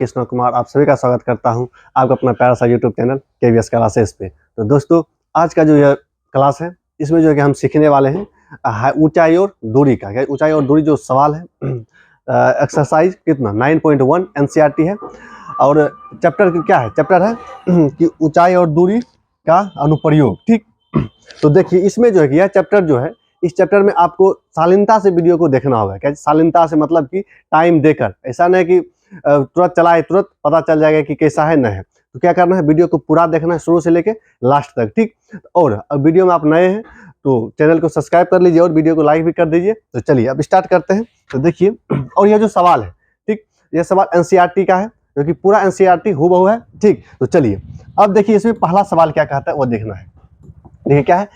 कृष्ण कुमार आप सभी का स्वागत करता हूं आपका अपना प्यारा सा यूट्यूब चैनल केवीएस क्लासेस पे। तो दोस्तों आज का जो यह क्लास है इसमें जो है कि हम सीखने वाले हैं ऊंचाई और दूरी का। ऊंचाई और दूरी जो सवाल है एक्सरसाइज कितना 9.1 एनसीईआरटी है और चैप्टर क्या है, चैप्टर है कि ऊंचाई और दूरी का अनुप्रयोग। ठीक, तो देखिए इसमें जो है कि यह चैप्टर जो है इस चैप्टर में आपको शालीनता से वीडियो को देखना होगा। क्या शालीनता से मतलब कि टाइम देकर, ऐसा नहीं कि तुरंत चलाए तुरंत पता चल जाएगा कि कैसा है नहीं है। तो क्या करना है, वीडियो को पूरा देखना है शुरू से लेके लास्ट तक। ठीक, और वीडियो में आप नए हैं तो चैनल को सब्सक्राइब कर लीजिए और वीडियो को लाइक भी कर दीजिए। तो चलिए अब स्टार्ट करते हैं। तो देखिए, और यह जो सवाल है, ठीक, यह सवाल एनसीईआरटी का है क्योंकि पूरा एनसीईआरटी हूबहू है। ठीक, तो चलिए अब देखिए इसमें पहला सवाल क्या कहता है वो देखना है। देखिए क्या है,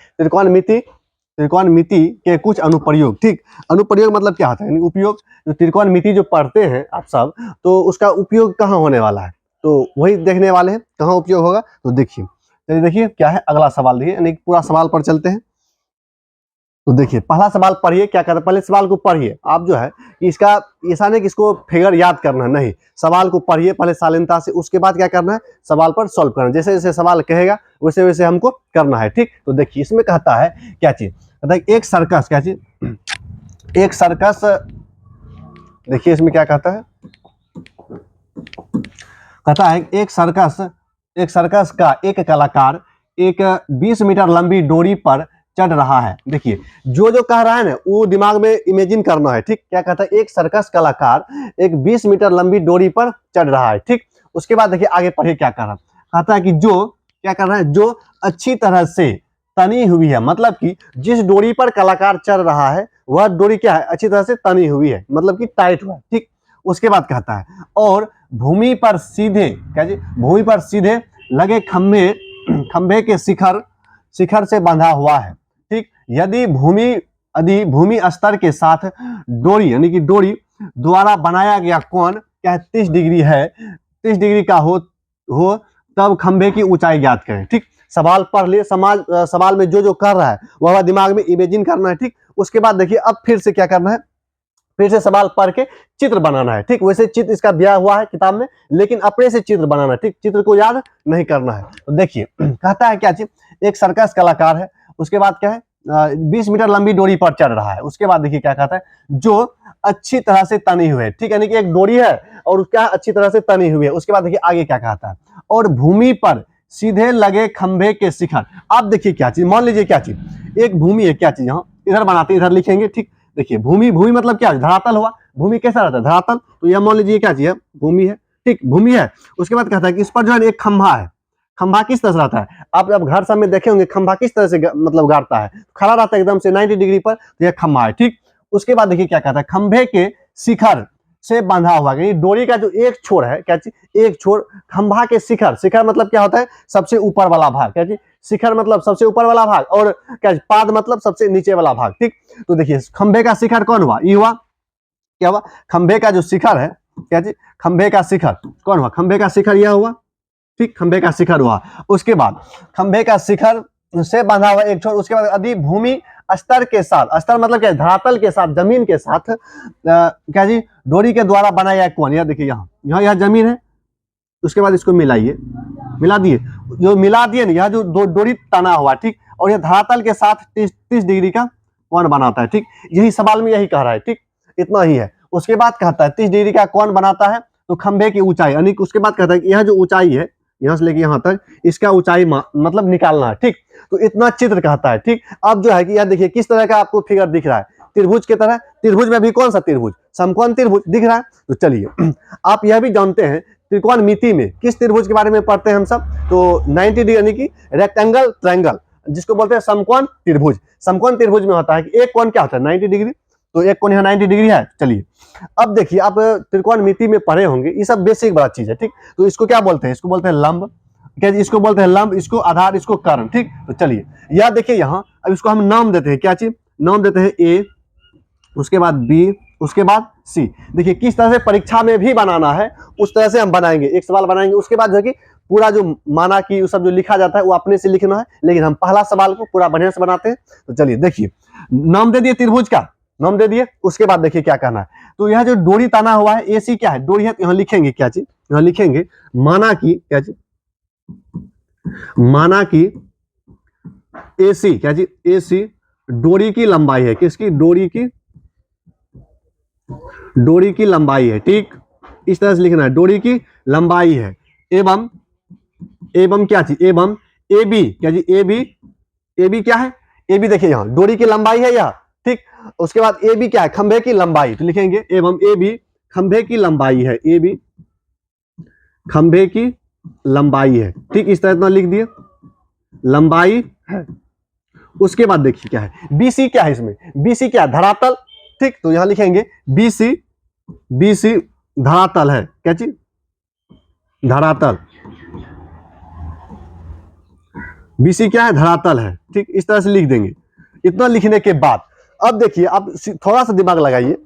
त्रिकोणमिति के कुछ अनुप्रयोग। ठीक, अनुप्रयोग मतलब क्या होता है, यानी उपयोग। जो त्रिकोणमिति जो पढ़ते हैं आप सब, तो उसका उपयोग कहाँ होने वाला है, तो वही देखने वाले हैं कहाँ उपयोग होगा। तो देखिए, चलिए देखिए क्या है अगला सवाल। देखिए यानी पूरा सवाल पर चलते हैं। तो देखिए पहला सवाल पढ़िए, क्या कहता है, पहले सवाल को पढ़िए। आप जो है कि इसका ऐसा नहीं कि इसको फिगर याद करना, नहीं, सवाल को पढ़िए पहले शालीनता से, उसके बाद क्या करना है, सवाल पर सॉल्व करना। जैसे जैसे सवाल कहेगा वैसे वैसे हमको करना है। ठीक, तो देखिए इसमें कहता है क्या चीज, कहता है एक सर्कस, क्या चीज, एक सर्कस। देखिए इसमें क्या कहता है, कहता है एक सर्कस का एक कलाकार एक 20 मीटर लंबी डोरी पर चढ़ रहा है। देखिए जो जो कह रहा है ना वो दिमाग में इमेजिन करना है। ठीक, क्या कहता है, एक सर्कस कलाकार एक 20 मीटर लंबी डोरी पर चढ़ रहा है। ठीक, उसके बाद देखिए आगे पढ़िए क्या कह रहा है, कहता है कि जो क्या कर रहा है, जो अच्छी तरह से तनी हुई है, मतलब कि जिस डोरी पर कलाकार चढ़ रहा है वह डोरी क्या है, अच्छी तरह से तनी हुई है, मतलब कि टाइट हुआ है। ठीक, उसके बाद कहता है और भूमि पर सीधे, क्या जी, भूमि पर सीधे लगे खंभे के शिखर से बंधा हुआ है। ठीक, यदि भूमि स्तर के साथ डोरी, यानी कि डोरी द्वारा बनाया गया कोण क्या 30 डिग्री है, 30 डिग्री का हो तब खंभे की ऊंचाई ज्ञात करें। ठीक, सवाल पढ़ लिए, सवाल में जो जो कर रहा है वह दिमाग में इमेजिन करना है। ठीक, उसके बाद देखिए अब फिर से क्या करना है, फिर से सवाल पढ़ के चित्र बनाना है। ठीक, वैसे चित्र इसका दिया हुआ है किताब में, लेकिन अपने से चित्र बनाना है। ठीक, चित्र को याद नहीं करना है। तो देखिए कहता है क्या चीज, एक सर्कस कलाकार है, उसके बाद क्या है 20 मीटर लंबी डोरी पर चढ़ रहा है। उसके बाद देखिए क्या कहता है, जो अच्छी तरह से तनी हुई है। ठीक, यानी कि एक डोरी है और उसका अच्छी तरह से तनी हुई है। उसके बाद देखिए आगे क्या कहता है, और भूमि पर सीधे लगे खंभे के शिखर। आप देखिए क्या चीज, मान लीजिए क्या चीज, एक भूमि है, क्या चीज, यहाँ इधर बनाते इधर लिखेंगे। ठीक, देखिए भूमि मतलब क्या है, धरातल हुआ। भूमि कैसा रहता है, धरातल। तो यह मान लीजिए क्या चीज है, भूमि है। ठीक, भूमि है। उसके बाद कहता है कि इस पर जो है एक खंभा है। खंभा किस तरह से रहता है, आप जब घर सब में देखे होंगे खंभा किस तरह से मतलब गाड़ता है, खड़ा रहता है एकदम से 90 डिग्री पर, तो यह खंभा है। ठीक, उसके बाद देखिए क्या कहता है, खंभे के शिखर से बंधा हुआ, यानी डोरी का जो एक छोर है, क्या चीज, एक छोर खंभा के शिखर मतलब क्या होता है, सबसे ऊपर वाला भाग। क्या चीज, शिखर मतलब सबसे ऊपर वाला भाग, और क्या पाद मतलब सबसे नीचे वाला भाग। ठीक, तो देखिए खंभे का शिखर कौन हुआ, ये हुआ, क्या हुआ, खंभे का जो शिखर है, क्या चीज, खंभे का शिखर कौन हुआ, खंभे का शिखर यह हुआ। ठीक, खंभे का शिखर हुआ। उसके बाद खंभे का शिखर से बंधा हुआ एक छोर। उसके बाद यदि भूमि स्तर के साथ, स्तर मतलब क्या, धरातल के साथ, जमीन के साथ क्या जी, डोरी के द्वारा बनाया कोण, यह देखिए यहाँ यह जमीन है। उसके बाद इसको मिलाइए, मिला दिए, जो मिला दिए ना, यह जो डोरी तना हुआ। ठीक, और यह धरातल के साथ 30 डिग्री का कोण बनाता है। ठीक, यही सवाल में यही कह रहा है। ठीक, इतना ही है। उसके बाद कहता है 30 डिग्री का कोण बनाता है तो खंभे की ऊंचाई, यानी उसके बाद कहता है कि यह जो ऊंचाई है यहां से लेके यहां तक, इसका ऊंचाई मतलब निकालना है। ठीक, तो इतना चित्र कहता है। ठीक, अब जो है कि यह देखिए किस तरह का आपको फिगर दिख रहा है, त्रिभुज की तरह। त्रिभुज में भी कौन सा त्रिभुज, समकोण त्रिभुज दिख रहा है। तो चलिए आप यह भी जानते हैं त्रिकोणमिति में किस त्रिभुज के बारे में पढ़ते हैं हम सब, तो 90 डिग्री यानी कि रेक्टेंगल ट्रायंगल, जिसको बोलते हैं समकोण त्रिभुज। समकोण त्रिभुज में होता है कि एक कोण क्या होता है 90 डिग्री, तो एक कोण यहाँ 90 डिग्री है। चलिए अब देखिए आप त्रिकोणमिति में पढ़े होंगे, ये सब बेसिक बड़ा चीज है। ठीक, तो इसको क्या बोलते हैं, इसको बोलते हैं लंब, क्या इसको बोलते हैं लंब, इसको आधार, इसको कर्ण। ठीक, तो चलिए यह देखिए यहाँ, अब इसको हम नाम देते हैं, क्या चीज, नाम देते हैं ए, उसके बाद बी, उसके बाद सी। देखिए किस तरह से परीक्षा में भी बनाना है उस तरह से हम बनाएंगे, एक सवाल बनाएंगे। उसके बाद जो है कि पूरा जो माना कि वो सब जो लिखा जाता है वो अपने से लिखना है, लेकिन हम पहला सवाल को पूरा बढ़िया से बनाते हैं। तो चलिए देखिए, नाम दे दिए त्रिभुज का, नाम दे दिए। उसके बाद देखिए क्या कहना है, तो यह जो डोरी तना हुआ है एसी क्या है, डोरी है, तो यहाँ लिखेंगे क्या चीज, यहाँ लिखेंगे माना कि क्या जी, माना कि AC क्या जी, AC डोरी की लंबाई है, किसकी, डोरी की लंबाई है, ठीक, इस तरह से लिखना है, डोरी की लंबाई है, एवं क्या चीज, एवं AB क्या जी, AB क्या है, AB देखिए यहाँ डोरी की लंबाई है यह, ठीक, उसके बाद AB क्या है, खंभे की लंबाई, तो लिखेंगे एवं AB खंभे की लंबाई है, AB खंभे की लंबाई है, ठीक, इस तरह इतना लिख दिए, लंबाई है। उसके बाद देखिए क्या है, BC क्या है, इसमें BC क्या है, धरातल, ठीक, तो यहां लिखेंगे BC धरातल है, क्या चीज, धरातल, BC क्या है, धरातल है, ठीक, इस तरह से लिख देंगे। इतना लिखने के बाद अब देखिए, अब थोड़ा सा दिमाग लगाइए,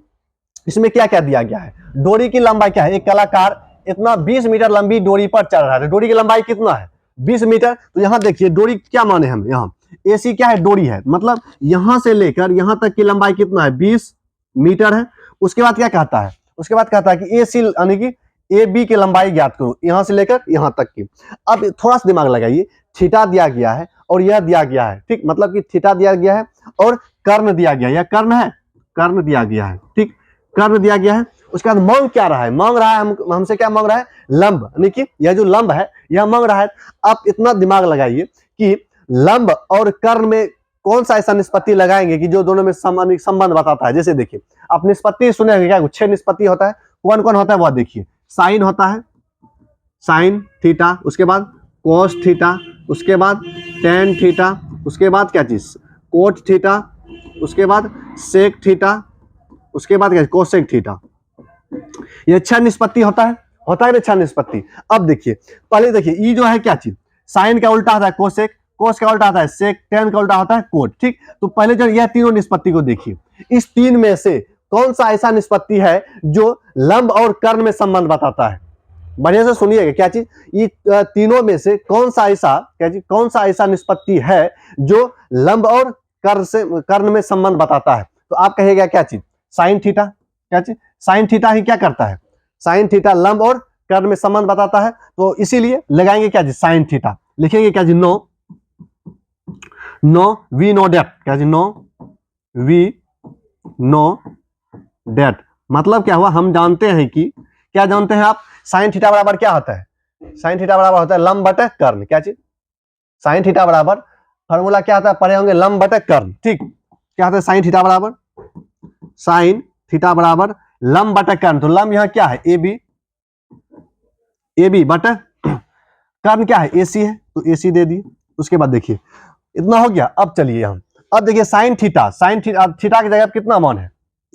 इसमें क्या क्या दिया गया है, डोरी की लंबाई क्या है, एक कलाकार इतना 20 मीटर लंबी डोरी पर चल रहा है, डोरी की लंबाई कितना है, 20 मीटर, तो यहां देखिए डोरी क्या माने हम, यहां AC क्या है, डोरी है, मतलब यहां से लेकर यहां तक की लंबाई कितना है, 20 मीटर है। उसके बाद क्या कहता है, उसके बाद कहता है कि AC यानी कि AB की लंबाई ज्ञात करो, यहां से लेकर यहां तक की। अब थोड़ा सा दिमाग लगाइए, थीटा दिया गया है और यह दिया गया है, ठीक, मतलब कि थीटा दिया गया है और कर्ण दिया गया है, यह कर्ण है, कर्ण दिया गया है, ठीक, कर्ण दिया गया है। उसके बाद मांग क्या रहा है, मांग रहा है हमसे क्या मांग रहा है, लंब, यानी कि यह जो लंब है यह मांग रहा है। आप इतना दिमाग लगाइए कि लंब और कर्ण में कौन सा ऐसा निष्पत्ति लगाएंगे कि जो दोनों में संबंध बताता है। जैसे देखिए, आप निष्पत्ति सुने क्या, 6 निष्पत्ति होता है, कौन कौन होता है वह देखिए, साइन होता है, साइन थीटा, उसके बाद कोस थीटा, उसके बाद टेन थीटा, उसके बाद क्या चीज, कोट थीटा, उसके बाद सेक थीटा, उसके बाद क्या, कोसेक थीटा। ये 6 निष्पत्ति होता है ना, 6 निष्पत्ति। अब देखिए, पहले देखिए, ये जो है क्या चीज, साइन का उल्टा होता है कोसेक, कोस का उल्टा होता है सेक, टेन का उल्टा होता है कोट, ठीक। तो पहले जो यह तीनों निष्पत्ति को देखिए, इस तीन में से कौन सा ऐसा निष्पत्ति है जो लंब और कर्ण में संबंध बताता है, बढ़िया से सुनिएगा, क्या चीज, ये तीनों में से कौन सा ऐसा, क्या चीज, कौन सा ऐसा निष्पत्ति है जो लंब और कर्ण में संबंध बताता है। तो आप कहेगा क्या चीज, साइन थीटा, क्या चीज, साइन थीटा ही क्या करता है, साइन थीटा लंब और कर्ण में संबंध बताता है, तो इसीलिए लगाएंगे क्या चीज, साइन थीटा, लिखेंगे क्या चीज, नो वी नो डेट, क्या चीज, नो वी नो डेट, मतलब क्या हुआ, हम जानते हैं कि, क्या जानते हैं आप, साइन थीटा बराबर क्या होता है, साइन थीटा बराबर होता है लंब बटे कर्ण, क्या चीज, साइन थीटा बराबर फॉर्मूला क्या होता है, पढ़े होंगे, लंब बटे कर्ण, ठीक, क्या होता है, साइन थीटा बराबर, साइन थीटा बराबर लंब बटे कर्ण, तो लंब यहां क्या है, AB बटे कर्ण क्या है, AC है, तो AC दे दिए। उसके बाद देखिए, इतना हो गया। अब चलिए हम, अब देखिए साइन थीटा, थीटा की जगह कितना मान है,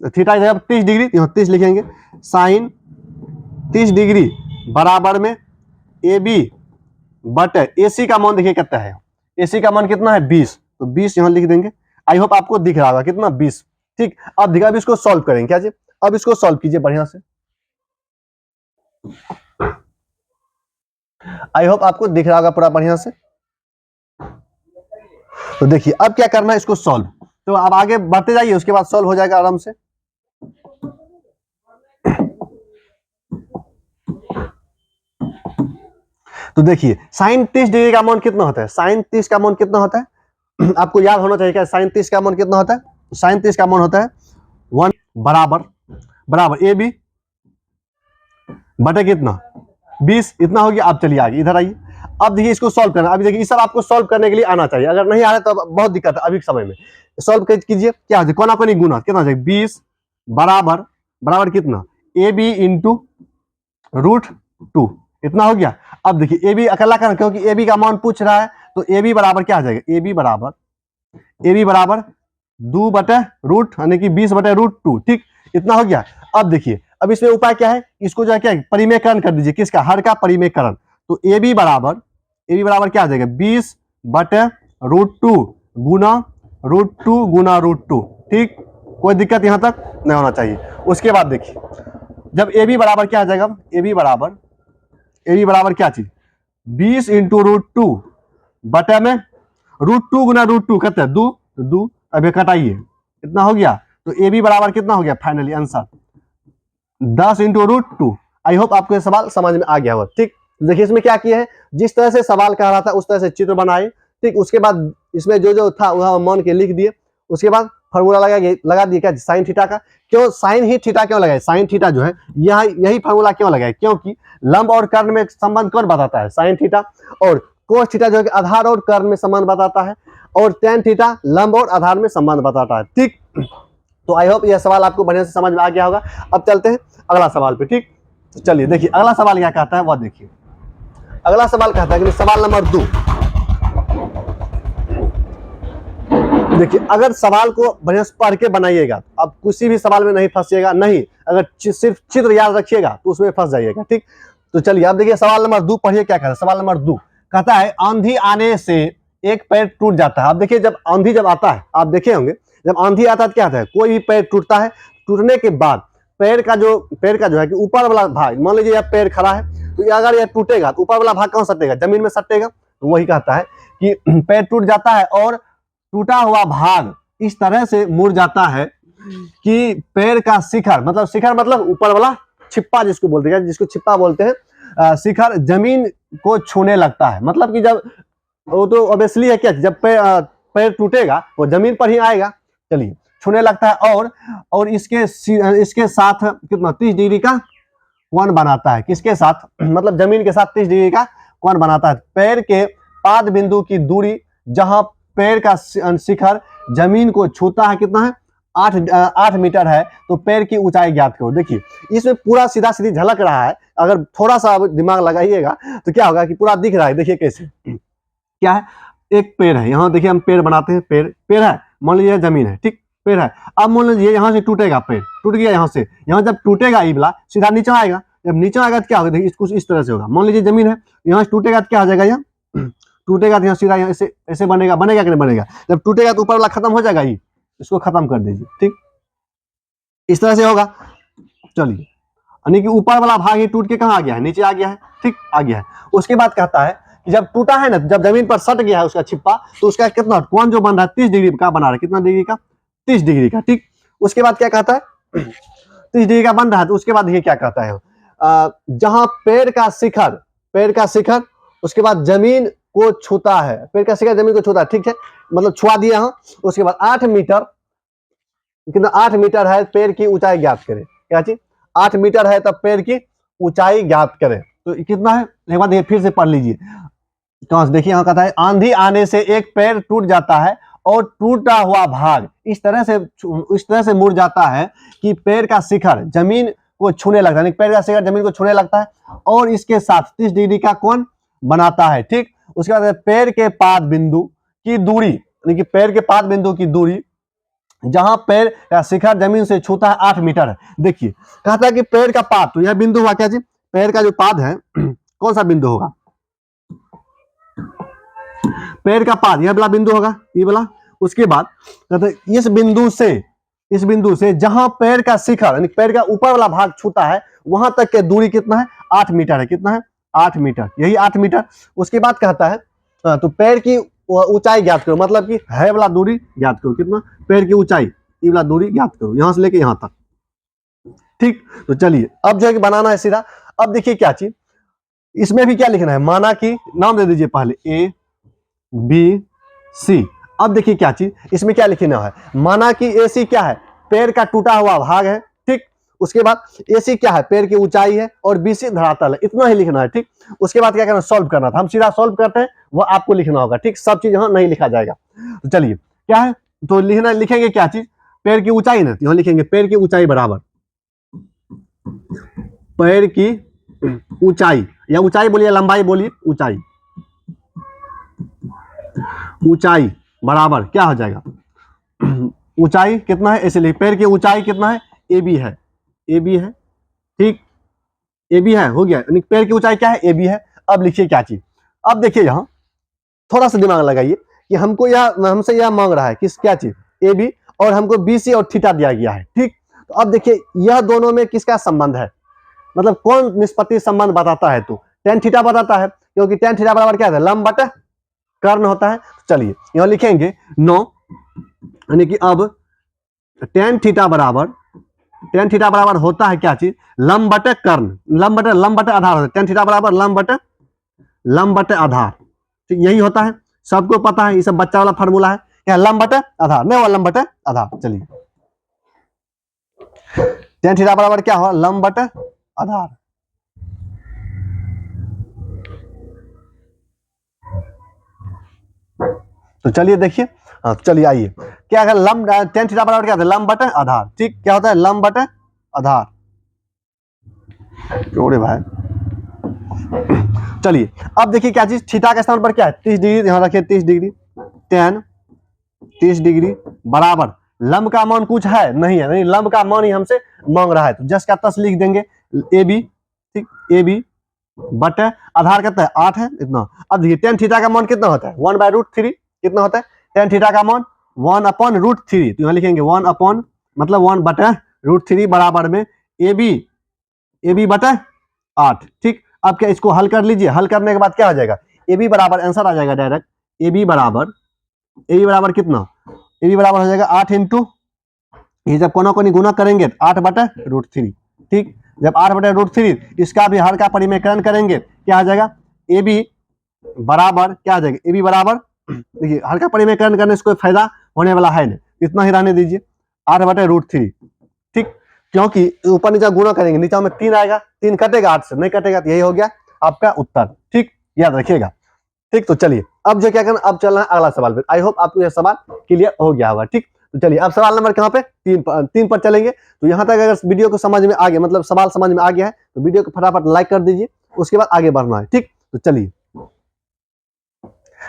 थीटा की जगह 30 डिग्री, यहाँ 30 लिखेंगे, साइन 30 डिग्री बराबर में AB बटे AC का मान देखिए कितना है, AC का मान कितना है, 20, तो 20 यहां लिख देंगे। आई होप आपको दिख रहा होगा कितना, 20, ठीक। अब देखिए, अब इसको सॉल्व करेंगे, क्या जी, अब इसको सॉल्व कीजिए बढ़िया से, आई होप आपको दिख रहा होगा पूरा बढ़िया से। तो देखिए, अब क्या करना है, इसको सॉल्व, तो अब आगे बढ़ते जाइए, उसके बाद सॉल्व हो जाएगा आराम से। तो देखिए, साइन 30 डिग्री का मान कितना होता है, साइन 30 का मान कितना होता है आपको याद होना चाहिए, क्या साइन 30 का मान कितना होता है, साइन 30 का मान होता है 1 बराबर AB बटे कितना, 20, इतना हो गया। अब चलिए आगे, इधर आइए, अब देखिए इसको सॉल्व करना। अभी देखिए, ये सब आपको सॉल्व करने के लिए आना चाहिए, अगर नहीं आ रहा तो बहुत दिक्कत है अभी के समय में। सॉल्व कीजिए, क्या हो जाए, कोना कोनी गुना कितना हो जाए, 20 बराबर कितना, AB इंटू √2, इतना हो गया। अब देखिए, AB अकेला करना, क्योंकि AB का मान पूछ रहा है, तो AB बराबर क्या आ जाएगा, AB बराबर 2 बटे रूट, यानी कि 20 बटे √2, ठीक, इतना हो गया। अब देखिए, अब इसमें उपाय क्या है, इसको जो है क्या परिमेयकरण कर दीजिए, किसका, हर का परिमेयकरण, तो AB बराबर क्या आ जाएगा, 20 बटे √2 गुना √2, ठीक, कोई दिक्कत यहां तक नहीं होना चाहिए। उसके बाद देखिए, जब AB बराबर क्या आ जाएगा, AB बराबर क्या चीज, 20 इंटू √2 बटे में √2 गुना √2 कहते हैं 2, अब कटाइए, इतना हो गया। तो AB बराबर कितना हो गया, finally answer 10 into √2, I hope आपको ये सवाल समझ में आ गया होगा। ठीक, देखिए इसमें क्या किया है, जिस तरह से सवाल कह रहा था उस तरह से चित्र बनाए। ठीक, उसके बाद इसमें जो जो था वह मान के लिख दिए। उसके बाद फार्मूला लगा दिए क्या, साइन थीटा का। क्यों साइन ही थीटा क्यों लगाए, साइन थीटा जो है यही फार्मूला क्यों लगाए, क्योंकि लंब और कर्ण में संबंध कौन बताता है, साइन थीटा। और कोस थीटा जो है आधार और कर्ण में संबंध बताता है, और टेन थीटा लंब और आधार में संबंध बताता है। ठीक, तो आई होप यह सवाल आपको बढ़िया से समझ में आ गया होगा। अब चलते हैं अगला सवाल पे। ठीक, तो चलिए देखिए अगला सवाल क्या कहता है वह देखिए। अगला सवाल कहता है कि सवाल नंबर 2। देखिए अगर सवाल को बढ़िया से पढ़ के बनाइएगा, अब किसी भी सवाल में नहीं फंसिएगा, नहीं अगर सिर्फ चित्र याद रखिएगा तो उसमें फंस जाइएगा। ठीक, तो चलिए अब देखिए सवाल नंबर 2 पढ़िए क्या कहता है। सवाल नंबर 2 कहता है आंधी आने से एक पैर टूट जाता है। आप देखिए जब आंधी जब आता है, आप देखे होंगे जब आंधी आता है तो क्या आता है, कोई भी पैर टूटता है, टूटने के बाद पैर का जो है कि ऊपर वाला भाग, मान लीजिए यह पैर खड़ा है तो अगर यह टूटेगा तो ऊपर वाला भाग कहाँ सटेगा, जमीन में सटेगा। तो वही कहता है कि पैर टूट जाता है और टूटा हुआ भाग इस तरह से मुड़ जाता है कि पैर का शिखर, मतलब शिखर मतलब ऊपर वाला छिप्पा जिसको बोलते हैं, जिसको छिप्पा बोलते हैं, शिखर जमीन को छूने लगता है। मतलब कि जब वो तो ऑब्वियसली है क्या, जब पैर टूटेगा वो जमीन पर ही आएगा, चलिए छूने लगता है और इसके साथ कितना 30 डिग्री का कोण बनाता है। किसके साथ, मतलब जमीन के साथ 30 डिग्री का कोण बनाता है। पैर के पाद बिंदु की दूरी जहां पैर का शिखर जमीन को छूता है कितना है, 8 मीटर है। तो पैर की ऊंचाई ज्ञात करो। देखिए इसमें पूरा सीधा सीधी झलक रहा है, अगर थोड़ा सा दिमाग लगाइएगा तो क्या होगा कि पूरा दिख रहा है। देखिए कैसे, क्या है, एक पेड़ है, यहाँ देखिए हम पेड़ बनाते हैं, पेड़ है, मान लीजिए जमीन है, ठीक पेड़ है। अब मान लीजिए यहाँ से टूटेगा, पेड़ टूट गया यहाँ से, यहाँ जब टूटेगा ये वाला सीधा नीचे आएगा, जब नीचे आएगा तो क्या होगा, देखिए कुछ इस तरह से होगा। मान लीजिए जमीन है, यहाँ से टूटेगा तो क्या हो जाएगा, यहाँ टूटेगा तो यहाँ सीधा यहाँ ऐसे बनेगा कि नहीं बनेगा। जब टूटेगा तो ऊपर वाला खत्म हो जाएगा, ये इसको खत्म कर दीजिए, ठीक इस तरह से होगा। चलिए यानी कि ऊपर वाला भाग ही टूट के कहाँ आ गया है, नीचे आ गया है, ठीक आ गया है। उसके बाद कहता है कि जब टूटा है ना, जब जमीन पर सट गया है उसका छिप्पा, तो उसका कितना कोण जो बन रहा है 30 डिग्री का बना रहा है, कितना डिग्री का, 30 डिग्री का, ठीक। उसके बाद क्या कहता है 30 डिग्री का बन रहा है। तो उसके बाद ये क्या कहता है, जहां पेड़ का शिखर उसके बाद जमीन को छूता है, पेड़ का शिखर जमीन को छूता है, ठीक है, मतलब छुआ दिया हूं। उसके बाद 8 मीटर, कितना 8 मीटर है, पेड़ की ऊंचाई ज्ञात करें। क्या चीज, 8 मीटर है तब पेड़ की ऊंचाई ज्ञात करें। तो कितना है, एक बार फिर से पढ़ लीजिए। तो देखिए यहाँ कहता है आंधी आने से एक पैर टूट जाता है और टूटा हुआ भाग इस तरह से मुड़ जाता है कि पैर का शिखर जमीन को छूने लगता है, पैर का शिखर जमीन को छूने लगता है और इसके साथ 30 डिग्री का कोण बनाता है, ठीक। उसके बाद पैर के पाद बिंदु की दूरी, यानी कि पैर के पाद बिंदु की दूरी जहां पैर का शिखर जमीन से छूता है 8 मीटर है। देखिए कहता है कि पैर का पाद, तो यह बिंदु हुआ क्या जी, पैर का जो पाद है कौन सा बिंदु होगा, पैर का पाद यह वाला बिंदु होगा, ये वाला। उसके बाद कहते हैं इस बिंदु से जहां पैर का शिखर यानी पैर का ऊपर वाला भाग छूता है वहां तक के दूरी कितना है, 8 मीटर है। कितना है, 8 मीटर, यही 8 मीटर। उसके बाद कहता है तो पैर की ऊंचाई ज्ञात करो, मतलब कि है वाला दूरी ज्ञात करो, कितना पैर की ऊंचाई, ये वाला दूरी ज्ञात करो, यहां से लेके यहां तक, ठीक। तो चलिए अब जो है कि बनाना है सीधा। अब देखिए क्या चीज, इसमें भी क्या लिखना है, माना कि नाम दे दीजिए पहले ए बी सी। अब देखिए क्या चीज, इसमें क्या लिखना है, माना कि ए सी क्या है, पैर का टूटा हुआ भाग है, ठीक। उसके बाद ए सी क्या है, पैर की ऊंचाई है, और बी सी धरातल है, इतना ही लिखना है, ठीक। उसके बाद क्या करना, सॉल्व करना था, हम सीधा सॉल्व करते हैं, वो आपको लिखना होगा, ठीक। सब चीज यहाँ नहीं लिखा जाएगा। तो चलिए क्या है, तो लिखेंगे क्या चीज, पैर की ऊंचाई ना, यहाँ लिखेंगे पैर की ऊंचाई बराबर पैर की ऊंचाई, या ऊंचाई बोलिए लंबाई बोलिए, ऊंचाई बराबर क्या हो जाएगा, ऊंचाई कितना है, ऐसे लिख, पैर की ऊंचाई कितना है, ए बी है, ठीक, ए बी है, हो गया, पैर की ऊंचाई क्या है, ए बी है। अब लिखिए क्या चीज, अब देखिए यहां थोड़ा सा दिमाग लगाइए कि हमसे यह मांग रहा है किस, क्या चीज, ए बी, और हमको बी सी और थीटा दिया गया है, ठीक। तो अब देखिए यह दोनों में किसका संबंध है, मतलब कौन निष्पत्ति संबंध बताता है, तो टेन थीटा बताता है, क्योंकि टेन थीटा बराबर क्या है, लंब बटा कर्ण होता है। तो चलिए यहां लिखेंगे 9, यानी कि अब टेन थीटा बराबर टेन थीटा बराबर होता है क्या चीज, लंब बटे कर्ण, लंब बटे आधार होता है। टेन थीटा बराबर लंब बटे आधार, ठीक यही होता है, सबको पता है, ये सब बच्चा वाला फार्मूला है। क्या लंब बटे आधार, नहीं हुआ लंब बटे आधार। चलिए टेन थीटा बराबर क्या हुआ, लंब बटे आधार। तो चलिए देखिए, हाँ चलिए आइए, क्या है लंब, टेन थीटा बराबर क्या होता है, लंब बटे आधार, ठीक क्या होता है, लंब बटे आधार। जोड़े भाई, चलिए अब देखिए क्या चीज, थीटा के स्थान पर क्या है 30 डिग्री, यहां रखिए 30 डिग्री, टेन 30 डिग्री बराबर लंब का मान कुछ है नहीं है, नहीं लंब का मान ही हमसे मांग रहा है, तो जस्ट का तस लिख देंगे ए बी, ठीक ए बी बटे आधार कितना है 8 है इतना। अब देखिए टेन थीटा का मान कितना होता है 1/√3, कितना होता है टेन थीटा का मान 1/√3, तो यहाँ लिखेंगे 1 अपॉन मतलब 1/√3 बराबर में ए बी बटे 8, ठीक। अब क्या इसको हल कर लीजिए, हल करने के बाद क्या हो जाएगा, ए बी बराबर आंसर आ जाएगा डायरेक्ट, ए बी बराबर कितना, ए बी बराबर हो जाएगा 8 इंटू, ये जब कोना कोनी गुना करेंगे 8/√3, ठीक। जब 8/√3 इसका भी हर का परिमेयकरण करेंगे क्या आ जाएगा, ए बी बराबर क्या आ जाएगा, ए बी बराबर देखिए हर का परिमेयकरण करने से कोई फायदा होने वाला है नहीं, इतना ही रहने दीजिए 8/√3, ठीक। क्योंकि ऊपर नीचे गुना करेंगे, नीचे में 3 आएगा, 3 कटेगा 8 से, नहीं कटेगा तो यही हो गया आपका उत्तर, ठीक याद रखिएगा, ठीक। तो चलिए अब जो क्या करना, अब चलना है अगला सवाल पे। आई होप आपको यह सवाल क्लियर हो गया होगा, ठीक। तो चलिए अब सवाल नंबर कहाँ पे 3 पर चलेंगे। तो यहाँ तक अगर वीडियो को समझ में आ गया, मतलब सवाल समझ में आ गया है, तो वीडियो को फटाफट लाइक कर दीजिए, उसके बाद आगे बढ़ना है, ठीक। तो चलिए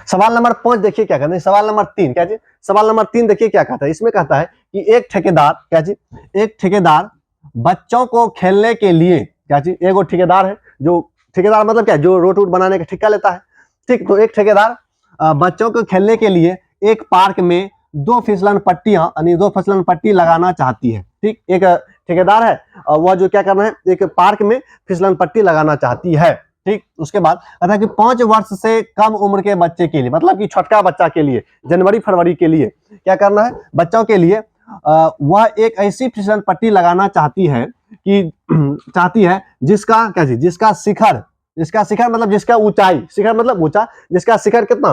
सवाल नंबर 5 देखिए क्या कहते हैं, सवाल नंबर 3 क्या जी, सवाल नंबर 3 देखिए क्या कहता है, इसमें कहता है कि एक ठेकेदार क्या जी, एक ठेकेदार बच्चों को खेलने के लिए क्या जी, एगो ठेकेदार है, जो ठेकेदार मतलब क्या, जो रोड बनाने का ठेका लेता है, ठीक। तो एक ठेकेदार बच्चों को खेलने के लिए एक पार्क में 2 फिसलन पट्टियां यानी 2 फिसलन पट्टी लगाना चाहती है, ठीक। एक ठेकेदार है और वह जो क्या करना है, एक पार्क में फिसलन पट्टी लगाना चाहती है, ठीक। उसके बाद कहता है कि 5 वर्ष से कम उम्र के बच्चे के लिए, मतलब कि छोटका बच्चा के लिए, जनवरी फरवरी के लिए क्या करना है, बच्चों के लिए वह एक ऐसी फिसलन पट्टी लगाना चाहती है जिसका क्या जी, जिसका शिखर मतलब जिसका ऊंचाई, शिखर मतलब ऊंचा, जिसका शिखर कितना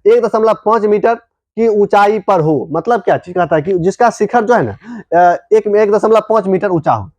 1.5 मीटर की ऊंचाई पर हो, मतलब क्या चीज कहता है कि जिसका शिखर जो है ना 1.5 मीटर ऊंचा हो,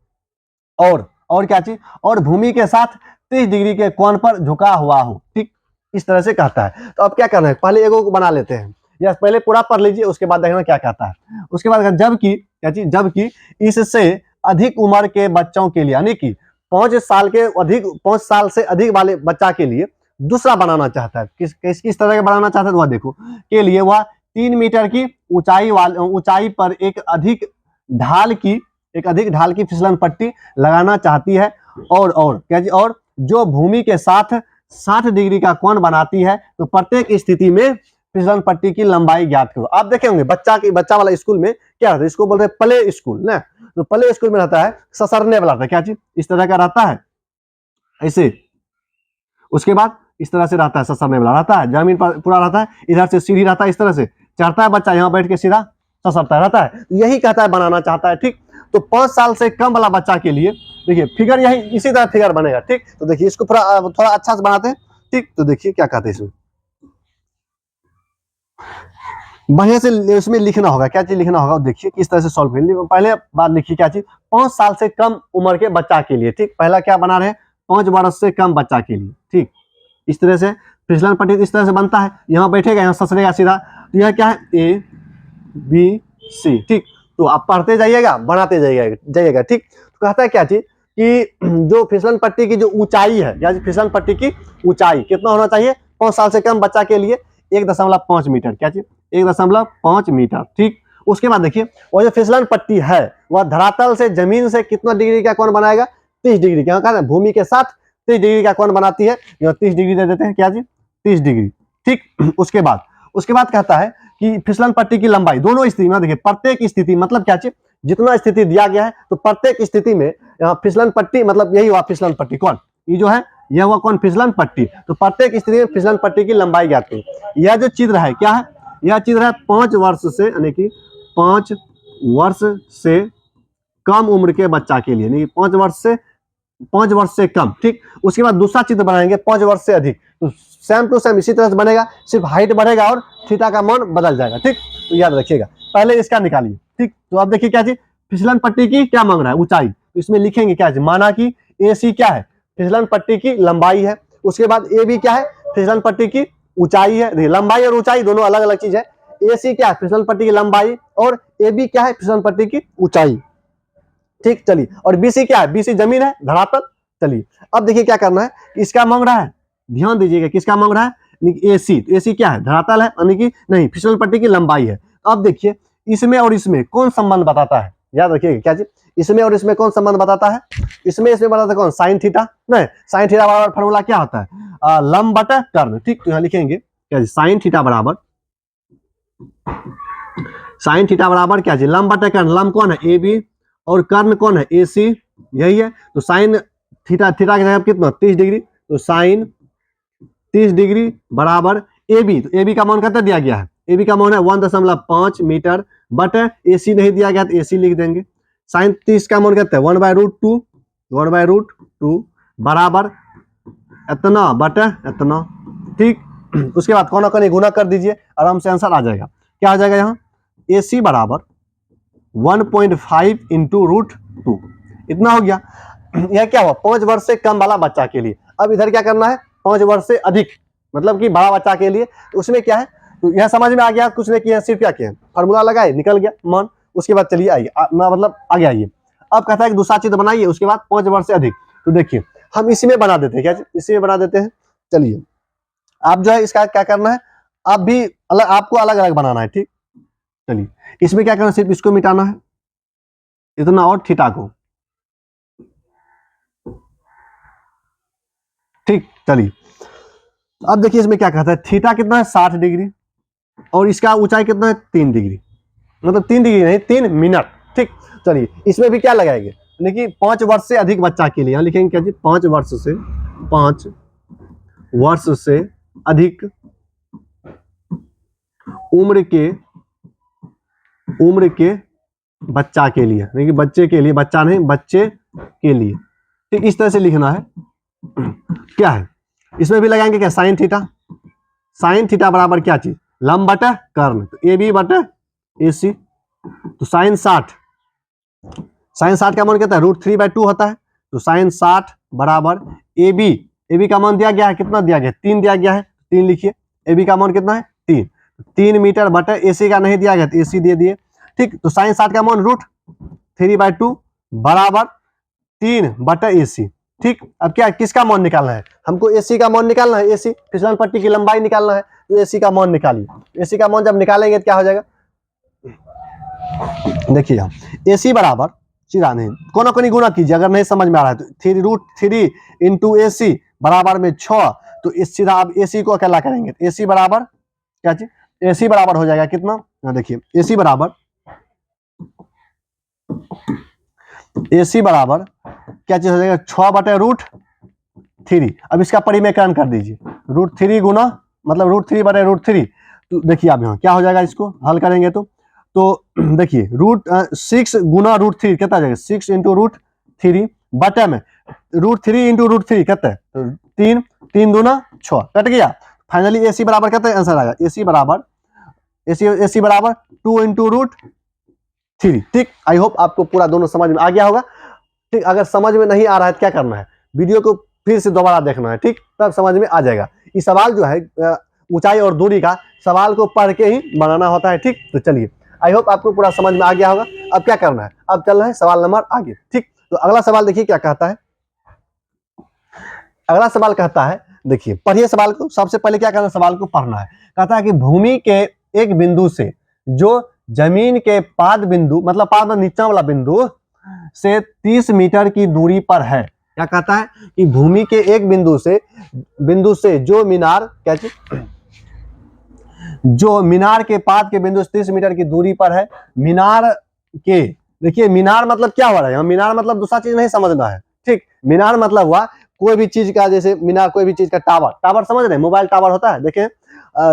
और क्या चीज, और भूमि के साथ 30 डिग्री के कोण पर झुका हुआ हो, ठीक इस तरह से कहता है। तो अब क्या करना है, पहले एगो को बना लेते हैं, या पहले पूरा पढ़ लीजिए, उसके बाद देखना क्या कहता है। उसके बाद जबकि क्या चीज, जबकि इससे अधिक उम्र के बच्चों के लिए, यानी कि 5 साल से अधिक वाले बच्चा के लिए दूसरा बनाना चाहता है, किस तरह का बनाना चाहता है, वह देखो के लिए वह 3 मीटर की ऊंचाई पर एक अधिक ढाल की फिसलन पट्टी लगाना चाहती है, और क्या जी, और जो भूमि के साथ 60 डिग्री का कोण बनाती है, तो प्रत्येक स्थिति में फिसलन पट्टी की लंबाई ज्ञात करो। आप देखे होंगे बच्चा वाला स्कूल में क्या रहता है, इसको बोलते हैं प्ले स्कूल ना, तो प्ले स्कूल में रहता है ससरने वाला रहता है, क्या चीज इस तरह का रहता है ऐसे, उसके बाद इस तरह से रहता है, ससरने वाला रहता है, जमीन पर पूरा रहता है, इधर से सीढ़ी रहता है, इस तरह से चढ़ता है बच्चा, यहाँ बैठ के सीधा ससरता रहता है, यही कहता है बनाना चाहता है, ठीक। तो 5 साल से कम वाला बच्चा के लिए देखिए फिगर यही इसी तरह फिगर बनेगा, ठीक। तो देखिए इसको थोड़ा अच्छा से बनाते हैं, ठीक। तो देखिए क्या कहते हैं, इसमें बढ़िया से इसमें लिखना होगा, क्या चीज लिखना होगा, देखिए किस तरह से सॉल्व करेंगे। पहले बात लिखिए क्या चीज, 5 साल से कम उम्र के बच्चा के लिए, ठीक। पहला क्या बना रहे हैं, 5 वर्ष से कम बच्चा के लिए, ठीक। इस तरह से फिसलन पट्टी इस तरह से बनता है, यहाँ बैठेगा, यहाँ ससरेगा सीधा, तो यह क्या है ABC, ठीक। तो आप पढ़ते जाइएगा, बनाते जाइएगा, ठीक। तो कहता है क्या चीज कि जो फिसलन पट्टी की जो ऊंचाई है, या फिसलन पट्टी की ऊंचाई कितना होना चाहिए 5 साल से कम बच्चा के लिए 1.5 मीटर, क्या चीज 1.5 मीटर, ठीक। उसके बाद देखिए वो जो फिसलन पट्टी है वह धरातल से जमीन से कितना डिग्री का कोण बनाएगा, 30 डिग्री, क्या कहना है भूमि के साथ 30 डिग्री का कोण बनाती है, 30 डिग्री दे देते हैं, क्या जी 30 डिग्री, ठीक। उसके बाद कहता है कि फिसलन पट्टी की लंबाई दोनों स्थिति में, देखिए प्रत्येक स्थिति मतलब क्या चीज, जितना स्थिति दिया गया है तो प्रत्येक स्थिति में फिसलन पट्टी मतलब यही हुआ फिसलन पट्टी, कौन ये जो है यह हुआ कौन फिसलन पट्टी, तो प्रत्येक स्थिति में फिसलन पट्टी की लंबाई ज्ञात करें। यह जो चित्र है क्या है, यह चित्र है 5 वर्ष से, यानी कि 5 वर्ष से कम उम्र के बच्चा के लिए, नहीं 5 वर्ष से कम, ठीक। उसके बाद दूसरा चित्र बनाएंगे 5 वर्ष से अधिक, तो सेम टू सेम इसी तरह से बनेगा, सिर्फ हाइट बढ़ेगा और थीटा का मान बदल जाएगा, ठीक। तो याद रखिएगा, पहले इसका निकालिए, ठीक। तो अब देखिए क्या चीज, फिसलन पट्टी की क्या मांग रहा है, ऊंचाई। तो इसमें लिखेंगे क्या चीज, माना कि AC क्या है, फिसलन पट्टी की लंबाई है। उसके बाद AB क्या है, फिसलन पट्टी की ऊंचाई है। लंबाई और ऊंचाई दोनों अलग अलग चीज है। AC क्या है, फिसलन पट्टी की लंबाई, और AB क्या है, फिसलन पट्टी की ऊंचाई, ठीक। चलिए, और BC क्या है, BC जमीन है, धरातल। चलिए, अब देखिए क्या करना है, इसका मांग रहा है, ध्यान दीजिएगा किसका मांग रहा है, AC। तो AC क्या है, धरातल है, यानी कि नहीं, फिसलन पट्टी की लंबाई है। अब देखिए इसमें और इसमें कौन संबंध बताता है, याद रखिएगा क्या चीज, इसमें और इसमें कौन संबंध बताता है, इसमें बताता है कौन, साइन थीटा। नहीं, साइन थीटा बराबर फॉर्मूला क्या होता है, लंब बटा कर्ण, ठीक। तो यहाँ लिखेंगे क्या जी, साइन थीटा बराबर क्या जी, लंब बटा कर्ण। लंब कौन है, AB, और कर्ण कौन है, AC, यही है। तो साइन थीटा की जगह कितना, 30 डिग्री, तो साइन 30 डिग्री बराबर AB। तो AB का मान कितना दिया गया है, AB का मान है 1.5 मीटर, बट AC नहीं दिया गया तो AC लिख देंगे। साइन 30 का मान कितना है, 1/√2 बराबर इतना बटे इतना, ठीक। उसके बाद कौन कौन गुना कर दीजिए, आराम से आंसर आ जाएगा। क्या आ जाएगा यहाँ, AC बराबर 1.5 इंटू √2, इतना हो गया। यह क्या हुआ, 5 वर्ष से कम वाला बच्चा के लिए। अब इधर क्या करना है, 5 वर्ष से अधिक, मतलब कि बड़ा बच्चा के लिए। तो उसमें क्या है, तो यह समझ में आ गया, कुछ नहीं किया, सिर्फ क्या किया, फार्मूला लगाए, निकल गया मान। उसके बाद चलिए आइए, मतलब आगे आइए। अब कहता है कि दूसरा चित्र बनाइए, उसके बाद 5 वर्ष से अधिक। तो देखिए हम इसी में बना देते हैं, क्या इसी में बना देते हैं। चलिए, आप जो है इसका क्या करना है, आप भी अलग, आपको अलग अलग बनाना है, ठीक। चलिए, इसमें क्या करना है, सिर्फ इसको मिटाना है, इतना, और थीटा को, ठीक। चलिए, अब देखिए इसमें क्या कहता है, थीटा कितना है, 60 डिग्री, और इसका ऊंचाई कितना है, 3 डिग्री, मतलब 3 डिग्री नहीं, 3 मिनट, ठीक। चलिए, इसमें भी क्या लगाएंगे, यानी कि 5 वर्ष से अधिक बच्चा के लिए, यहाँ लिखेंगे क्या जी, 5 वर्ष से अधिक उम्र के बच्चा के लिए, यानी कि बच्चे के लिए, बच्चा नहीं, बच्चे के लिए, ठीक। इस तरह से लिखना है। क्या है, इसमें भी लगाएंगे क्या, साइन थीटा बराबर क्या चीज, लंब बटा कर्ण। तो AB बटा AC, तो साइन 60 का मान कितना है, √3/2 होता है। तो साइन 60 बराबर AB का मान दिया गया है, कितना दिया गया है, 3 दिया गया है, 3 लिखिए। AB का मान कितना है, 3 मीटर, बटा AC का नहीं दिया गया तो AC दे दिए, ठीक। तो साइन 60 का मान √3/2 बराबर 3/AC, ठीक। अब क्या, किसका मान निकालना है, हमको AC का मान निकालना है, AC फिसलन पट्टी की लंबाई निकालना है। तो AC का मान निकालिए। AC का मान जब निकालेंगे तो क्या हो जाएगा, देखिए AC बराबर, सीधा नहीं, कोना कोनी गुना कीजिए, अगर नहीं समझ में आ रहा है तो 3√3 इंटू AC बराबर में 6। तो इस सीधा आप AC को अकेला करेंगे, तो AC बराबर क्या चीज, AC बराबर हो जाएगा कितना, देखिए AC बराबर क्या चीज हो जाएगा, 6/√3। अब इसका परिमेयकरण कर दीजिए, √3 गुना, मतलब √3/√3। तो देखिए आप यहाँ क्या हो जाएगा, इसको हल करेंगे तो देखिए √6 गुना √3 कितना जाएगा, 6 इंटू √3 बटे में √3 इंटू √3 कितना है, 3 दूना 6, कट गया। फाइनली AC बराबर कितना आंसर आएगा, AC बराबर 2 इंटू √3, ठीक। आई होप आपको पूरा दोनों समझ में आ गया होगा, ठीक। अगर समझ में नहीं आ रहा है तो क्या करना है, वीडियो को फिर से दोबारा देखना है, ठीक, तब समझ में आ जाएगा। ये सवाल जो है ऊंचाई और दूरी का, सवाल को पढ़ के ही बनाना होता है, ठीक। तो चलिए, आई होप आपको पूरा समझ में आ गया होगा। अब क्या करना है, अब चल रहा है सवाल नंबर आगे, ठीक। तो अगला सवाल देखिए क्या कहता है, अगला सवाल कहता है, देखिए पढ़िए सवाल को, सबसे पहले क्या करना है, सवाल को पढ़ना है। कहता है कि भूमि के एक बिंदु से जो जमीन के पाद बिंदु, मतलब पाद नीचा वाला बिंदु से 30 मीटर की दूरी पर है। क्या कहता है कि भूमि के एक बिंदु से जो मीनार, क्या चीज, जो मीनार के पाद के बिंदु से 30 मीटर की दूरी पर है, मीनार के, देखिए मीनार मतलब क्या हो रहा है यहाँ, मीनार मतलब दूसरा चीज नहीं समझना है, ठीक। मीनार मतलब हुआ कोई भी चीज का, जैसे मीनार कोई भी चीज का टावर समझ रहे हैं, मोबाइल टावर होता है, देखें,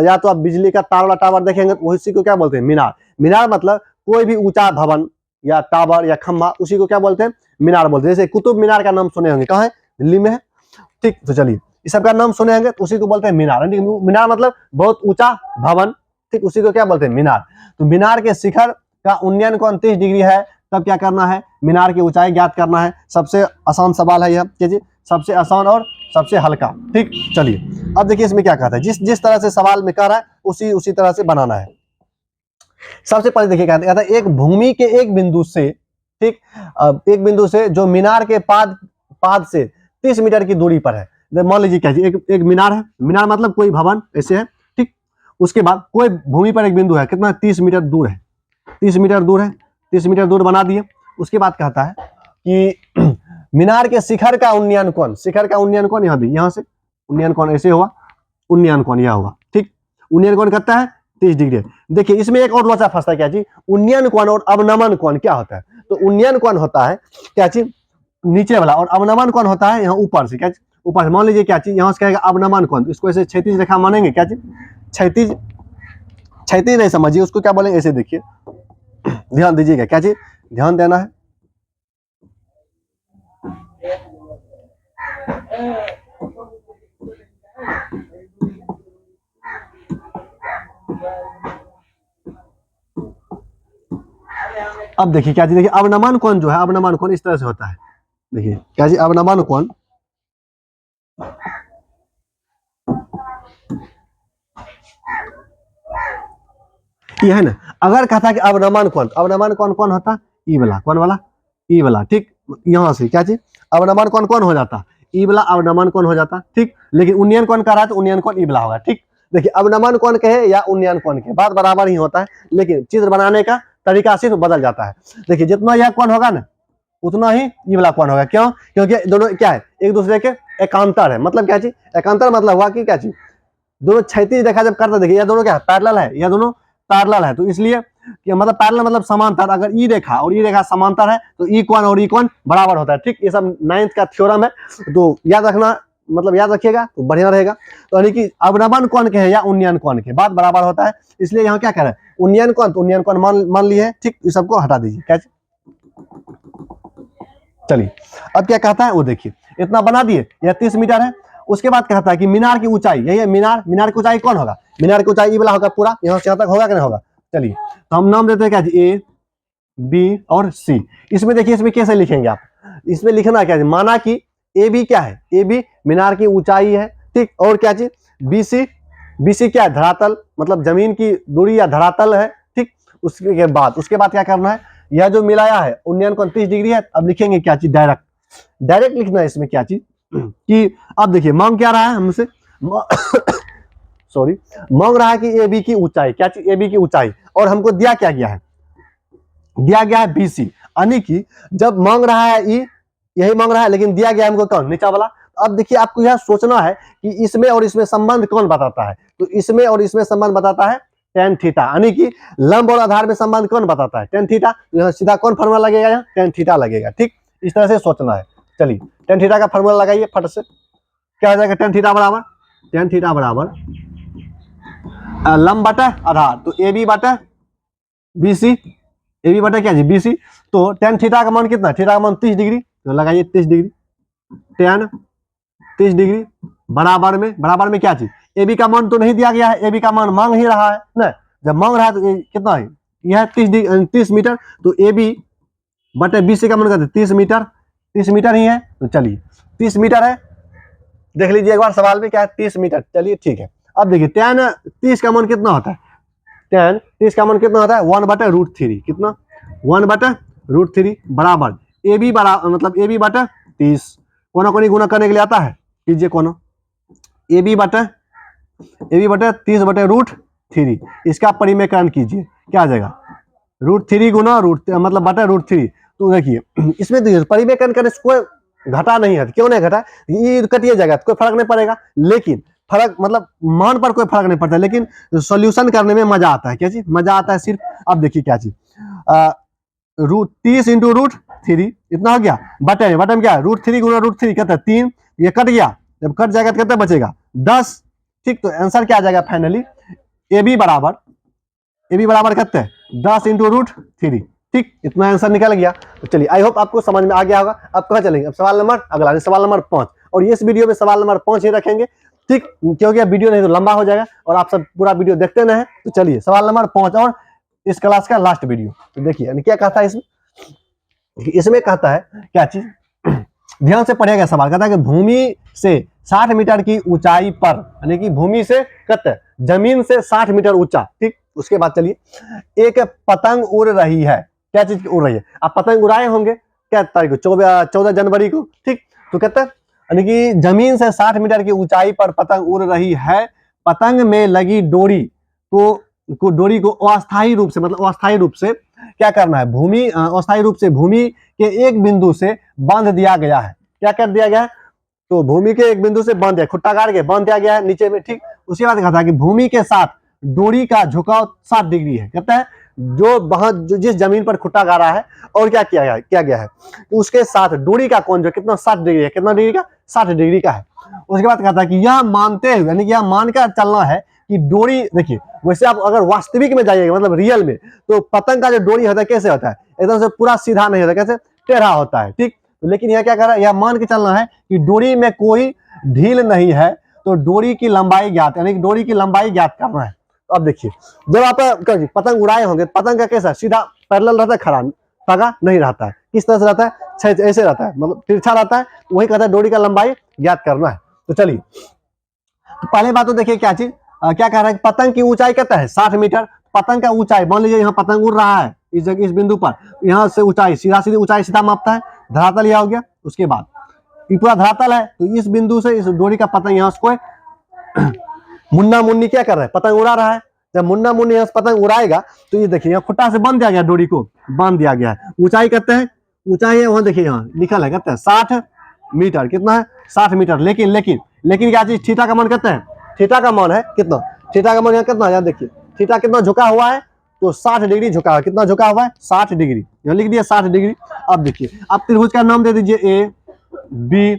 या तो आप बिजली का तार वाला टावर देखेंगे तो उसी को क्या बोलते हैं, मीनार। मीनार मतलब कोई भी ऊंचा भवन, या टावर या खम्बा, उसी को क्या बोलते हैं, मीनार बोलते हैं। जैसे कुतुब मीनार का नाम सुने होंगे, कहाँ है, दिल्ली में है, ठीक। तो चलिए इस सब का नाम सुने होंगे, तो उसी को बोलते हैं मीनार। मीनार मतलब बहुत ऊंचा भवन, ठीक, उसी को क्या बोलते हैं, मीनार। तो मीनार के शिखर का उन्नयन कोण 30 डिग्री है, तब क्या करना है, मीनार की ऊंचाई ज्ञात करना है। सबसे आसान सवाल है यह, जी, सबसे आसान और सबसे हल्का, ठीक। चलिए अब देखिए इसमें क्या कहता है, जिस तरह से सवाल में कह रहा है उसी तरह से बनाना है। सबसे पहले देखिए कहता है एक भूमि के एक बिंदु से, ठीक, एक बिंदु से जो मीनार के पाद से 30 मीटर की दूरी पर है। मान लीजिए क्या, एक मीनार है, मीनार मतलब कोई भवन ऐसे है, ठीक। उसके बाद कोई भूमि पर एक बिंदु है, कितना, 30 मीटर दूर है, 30 मीटर दूर है, 30 मीटर दूर बना दिए। उसके बाद कहता है कि मीनार के शिखर का उन्नयन कोण, शिखर का उन्नयन कोण यहाँ भी, यहाँ से उन्नयन कोण ऐसे हुआ, उन्नयन कोण यह हुआ, ठीक। उन्नयन कोण करता है 30 डिग्री। देखिए इसमें एक और लोचा फंसता है, क्या चीज, उन्नयन कोण और अवनमन कोण क्या होता है। तो उन्नयन कोण होता है क्या चीज, नीचे वाला, और अवनमन कोण होता है यहाँ ऊपर से, क्या चीज, ऊपर से। मान लीजिए क्या चीज, यहाँ से कहेगा अवनमन कोण, इसको ऐसे क्षैतिज रेखा मानेंगे, क्या चीज, क्षैतिज, क्षैतिज नहीं समझिए, उसको क्या बोलेंगे, ऐसे देखिए, ध्यान दीजिएगा, क्या चीज, ध्यान देना है। अब देखिए क्या चीज, देखिए अवनमन कोण जो है, अवनमन कोण इस तरह से होता है। देखिए क्या चीज, अवनमन कोण, ये है ना। अगर कहता कि अवनमन कोण, अवनमन कोण कौन होता, ई वाला, कौन वाला, ई वाला, ठीक। यहाँ से क्या चीज, अवनमन कोण कौन हो जाता, ई वाला अवनमन कोण हो जाता, ठीक। लेकिन उन्नयन कोण कर रहा है तो उन्नयन कोण ई वाला होगा, ठीक। देखिए अवनमन कोण कहे या उन्नयन कोण के, बात बराबर ही होता है, लेकिन चित्र बनाने का तरीका सिर्फ बदल जाता है। देखिए जितना यह कोण होगा ना, उतना ही ये वाला कोण होगा। क्यों, क्योंकि दोनों क्या है, एक दूसरे के एकांतर है। मतलब क्या चीज, एकांतर मतलब हुआ कि क्या चीज, दोनों क्षैतिज रेखा जब करते, देखिए यह दोनों क्या है, पैरेलल है, यह दोनों पैरेलल है। तो इसलिए कि मतलब पैरेलल मतलब समांतर, अगर ई रेखा और ई रेखा समांतर है तो ई कोण और ई कोण बराबर होता है, ठीक। ये सब 9th का थ्योरम है, तो याद रखना, मतलब याद रखिएगा तो बढ़िया रहेगा। तो यानी कि अवनमन कोण के है या उन्नयन कोण के, बात बराबर होता है। इसलिए यहाँ क्या कह रहे हैं, उन्नयन कोण, तो उन्नयन कोण मान लिए, ठीक। इस सबको हटा दीजिए, क्या। चलिए अब क्या कहता है वो देखिए, इतना बना दिए, यह 30 मीटर है। उसके बाद कहता है कि मीनार की ऊंचाई, यही है मीनार, मीनार की ऊंचाई कौन होगा, मीनार की ऊंचाई वाला होगा पूरा, यहाँ से यहाँ तक होगा कि नहीं होगा। चलिए तो हम नाम देते हैं क्या, ए बी और सी। इसमें देखिए इसमें कैसे लिखेंगे आप, इसमें लिखना क्या, माना कि ए बी क्या है, ए बी मीनार की ऊंचाई है, ठीक। और क्या चीज, बी सी, बी सी क्या है, धरातल, मतलब जमीन की दूरी या धरातल है, ठीक। उसके बाद क्या करना है, यह जो मिलाया है उन्नयन कोण 30 डिग्री है। अब लिखेंगे क्या चीज, डायरेक्ट, डायरेक्ट लिखना है इसमें क्या चीज कि अब देखिए मांग क्या रहा है हमसे, सॉरी, मांग रहा है कि ए बी की ऊंचाई, क्या चीज, ए बी की ऊंचाई, और हमको दिया क्या गया है, दिया गया है बीसी। यानी कि जब मांग रहा है ई, यही मांग रहा है, लेकिन दिया गया हमको कौन, नीचा वाला। अब देखिए आपको यह सोचना है कि इसमें और इसमें संबंध कौन बताता है, तो इसमें और इसमें संबंध बताता है टेन थीटा, यानी कि लंब और आधार में संबंध कौन बताता है, टेन थीटा। यहाँ सीधा कौन फार्मूला लगेगा, यहाँ टेन थीटा लगेगा, ठीक। इस तरह से सोचना है। चलिए टेन थीटा का फार्मूला लगाइए फट से, क्या हो जाएगा, टेन थीटा बराबर लंब बटा आधार, तो ए बी बटा बी सी, ए बी बटा क्या जी, बी सी। तो टेन थीटा का मान कितना, थीटा का मान 30 डिग्री, तो लगाइए 30 डिग्री, टेन 30 डिग्री बराबर में क्या चीज, ए बी का मान तो नहीं दिया गया है, ए बी का मान मांग ही रहा है ना। जब मांग रहा है तो कितना है, यह 30 मीटर, तो ए बी बटे बी सी का मान करते 30 मीटर ही है। तो चलिए 30 मीटर है, देख लीजिए एक बार सवाल में क्या है, 30 मीटर। चलिए ठीक है, अब देखिए टेन 30 का मान कितना होता है, टेन 30 का मान कितना होता है, 1/√3, कितना, 1/√3 बराबर ए बी बराबर, मतलब ए बी बटा 30, कोना कोनी गुना करने के लिए आता है, कीजिए कोनो, ए बी बटा 30/√3, इसका परिमेयकरण कीजिए, क्या आ जाएगा, √3 गुना मतलब बटा √3। तो देखिए इसमें देखिए परिमेयकरण करने से कोई घटा नहीं है, क्यों नहीं घटा, ये कटिए जाएगा, कोई फर्क नहीं पड़ेगा, लेकिन फर्क मतलब मान पर कोई फर्क नहीं पड़ता, लेकिन सॉल्यूशन करने में मजा आता है, क्या चीज, मजा आता है सिर्फ। अब देखिए क्या चीज, 30 इंटू √3 इतना हो गया, बटे में क्या है, √3 गुना √3 कहते हैं 3, ये कट गया, जब कट जाएगा तो कितना बचेगा 10, ठीक। तो आंसर क्या आ जाएगा फाइनली, ए बी बराबर कितने, 10 इंटू √3, ठीक, इतना आंसर निकल गया। तो चलिए आई होप आपको समझ में आ गया होगा। अब कहाँ चलेंगे, अब सवाल नंबर अगला, सवाल नंबर 5, और इस वीडियो में सवाल नंबर 5 ही रखेंगे, ठीक, क्योंकि वीडियो नहीं तो लंबा हो जाएगा और आप सब पूरा वीडियो देखते ना है। तो चलिए सवाल नंबर 5 और इस क्लास का लास्ट वीडियो। तो देखिए क्या कहता है इसमें कहता है क्या चीज, ध्यान से पढ़िएगा सवाल। कहता है कि भूमि से 60 मीटर की ऊंचाई पर, यानी कि भूमि से कहते हैं जमीन से 60 मीटर ऊंचा, ठीक। उसके बाद चलिए एक पतंग उड़ रही है, क्या चीज उड़ रही है, आप पतंग उड़ाए होंगे क्या तारीख को, 14 जनवरी को, ठीक। तो कहते हैं यानी कि जमीन से 60 मीटर की ऊंचाई पर पतंग उड़ रही है, पतंग में लगी डोरी को अस्थायी रूप से, मतलब अस्थायी रूप से क्या करना है, भूमि अस्थायी रूप से भूमि के एक बिंदु से बांध दिया गया है। क्या कर दिया गया है, तो भूमि के एक बिंदु से बांध दिया, खुट्टा गाड़ के बांध दिया गया है नीचे में, ठीक। उसके बाद कहता है कि भूमि के साथ डोरी का झुकाव 60 डिग्री है। कहता है जो जिस जमीन पर खुट्टा गाड़ा है और क्या किया गया है, तो उसके साथ डोरी का कोण जो कितना 60 डिग्री है, कितना डिग्री का, 60 डिग्री का है। उसके बाद कहता है कि यह मानते हुए, यानी कि यह मानकर चलना है कि डोरी, देखिए वैसे आप अगर वास्तविक में जाइएगा, मतलब रियल में, तो पतंग का जो डोरी होता है कैसे होता है, एकदम से पूरा सीधा नहीं होता, कैसे टेढ़ा होता है, ठीक। लेकिन यह क्या कर रहा है, यह मान के चलना है कि डोरी में कोई ढील नहीं है, तो डोरी की लंबाई ज्ञात, यानी कि डोरी की लंबाई ज्ञात करना है। तो अब देखिए जब आप पतंग उड़ाए होंगे, पतंग का कैसा सीधा पैरेलल रहता है, खड़ा धागा नहीं रहता है, किस तरह से रहता है, ऐसे रहता है, मतलब तिरछा रहता है, वही कहता है डोरी का लंबाई ज्ञात करना है। तो चलिए तो पहले बात तो देखिए क्या चीज, क्या कह रहा है, पतंग की ऊंचाई कहता है 60 मीटर। पतंग का ऊंचाई मान लीजिए यहाँ पतंग उड़ रहा है इस जगह, इस बिंदु पर, यहाँ से ऊंचाई सीधी ऊंचाई सीधा मापता है, धरातल यह हो गया। उसके बाद ये पूरा धरातल है, तो इस बिंदु से इस डोरी का पतंग यहाँ उसको मुन्ना मुन्नी क्या कर रहा है, पतंग उड़ा रहा है। जब मुन्ना मुन्नी यहाँ पतंग उड़ाएगा तो ये देखिए यहाँ खुट्टा से बांध दिया गया, डोरी को बांध दिया गया है। ऊंचाई कहते हैं, ऊंचाई है वहां देखिए यहाँ लिखल है, कहते हैं 60 मीटर, कितना है 60 मीटर। लेकिन क्या चीज, थीटा का मान कहते हैं, थीटा का मान है कितना, थीटा का मान यहाँ कितना, यहाँ देखिए थीटा कितना झुका हुआ है, तो 60 डिग्री झुका हुआ, कितना झुका हुआ है 60 डिग्री, यहाँ लिख दिया 60 डिग्री। अब देखिए आप त्रिभुज का नाम दे दीजिए ए बी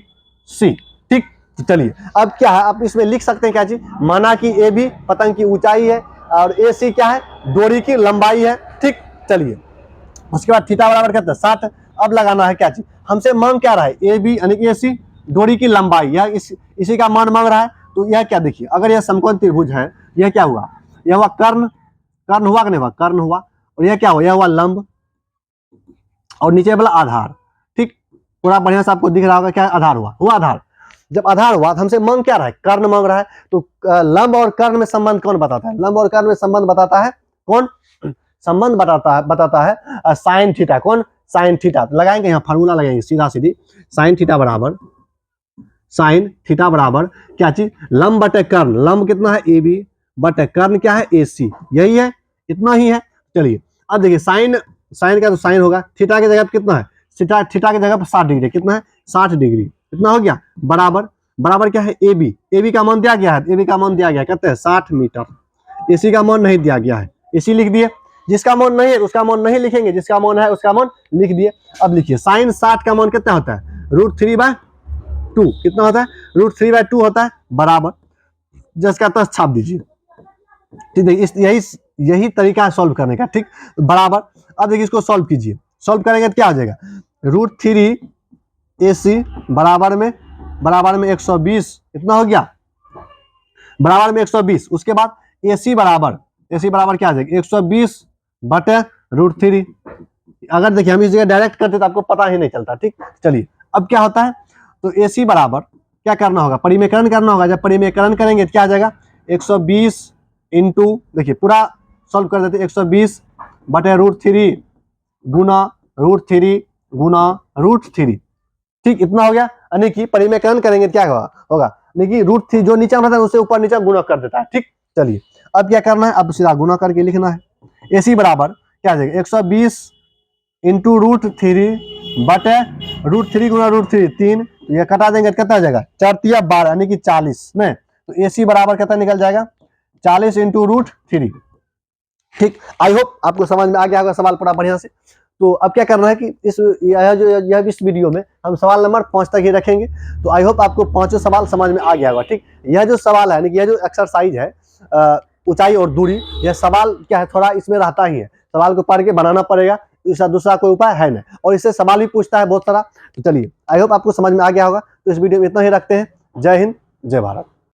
सी, ठीक। तो चलिए अब क्या है, आप इसमें लिख सकते हैं क्या चीज, माना कि ए बी पतंग की ऊंचाई है और ए सी क्या है, डोरी की लंबाई है, ठीक। चलिए उसके बाद थीटा बराबर कहते हैं 60। अब लगाना है क्या चीज, हमसे मांग क्या रहा है, ए बी यानी कि ए सी डोरी की लंबाई, यह इसी का मान मांग रहा है। तो यह क्या देखिए, अगर यह समकोण त्रिभुज है, यह क्या हुआ, यह हुआ कर्ण हुआ कि नहीं हुआ, कर्ण हुआ, और यह क्या हुआ, यह हुआ लंब, और नीचे वाला आधार, ठीक। पूरा बढ़िया से आपको दिख रहा होगा क्या, आधार हुआ आधार। जब आधार हुआ तो हमसे मांग क्या रहा है, कर्ण मांग रहा है। तो लंब और कर्ण में संबंध कौन बताता है, लंब और कर्ण में संबंध बताता है कौन, संबंध बताता है साइन थीटा। कौन, साइन थीटा। लगाएंगे यहाँ फार्मूला लगाएंगे सीधा सीधी, साइन थीटा बराबर क्या चीज, लंब बटे कर्ण, लंब कितना है ए बी बटे कर्ण क्या है ए सी, यही है, इतना ही है। चलिए अब देखिए साइन का तो साइन होगा, थीटा की जगह कितना है, थीटा की जगह पर 60 डिग्री, कितना है 60 डिग्री, इतना हो गया। बराबर क्या है ए बी का मान दिया गया है, ए बी का मान दिया गया कहते हैं 60 मीटर। एसी का मान नहीं दिया गया है, एसी लिख दिए, जिसका मान नहीं है उसका मान नहीं लिखेंगे, जिसका मान है उसका मान लिख दिए। अब लिखिए साइन 60 का मान कितना होता है, √3/2, कितना होता है, √3/2 होता है, बराबर जिसका तस छाप दीजिए, ठीक है। यही तरीका है सॉल्व करने का, ठीक। बराबर अब देखिए इसको सॉल्व कीजिए, सॉल्व करेंगे तो क्या हो जाएगा, √3 AC बराबर में 120, इतना हो गया, बराबर में 120। उसके बाद AC बराबर क्या आ जाएगा, 120 बटे √3। अगर देखिए हम इस जगह डायरेक्ट करते तो आपको पता ही नहीं चलता, ठीक। चलिए अब क्या होता है, तो AC बराबर क्या करना होगा, परिमेयकरण करना होगा। जब परिमेयकरण करेंगे तो क्या आ जाएगा, 120 इंटू, देखिए पूरा सॉल्व कर देते, 120 बटे √3 गुना √3, ठीक, इतना हो गया। यानी कि परिमेयकरण करेंगे क्या होगा, यानी कि √3 जो नीचे रहता है उससे ऊपर नीचे गुना कर देता है, ठीक। चलिए अब क्या करना है, अब सीधा गुना करके लिखना है। AC बराबर क्या आ जाएगा, 120 इंटू √3 बटे √3 गुना √3 3, तो ये कटा देंगे कितना आ जाएगा, 4 तिया 12 यानी कि 40 में। तो AC बराबर कितना निकल जाएगा, 40 इंटू √3, ठीक। आई होप आपको समझ में आ गया होगा सवाल पूरा बढ़िया से। तो अब क्या करना है कि इस वीडियो में हम सवाल नंबर 5 तक ही रखेंगे। तो आई होप आपको पांचों सवाल समझ में आ गया होगा, ठीक। यह जो सवाल है, यह जो एक्सरसाइज है ऊंचाई और दूरी, यह सवाल क्या है, थोड़ा इसमें रहता ही है, सवाल को पढ़ के बनाना पड़ेगा, इसका दूसरा कोई उपाय है नहीं, और इससे सवाल भी पूछता है बहुत सारा। तो चलिए, आई होप आपको समझ में आ गया होगा। तो इस वीडियो में इतना ही रखते हैं। जय हिंद, जय भारत।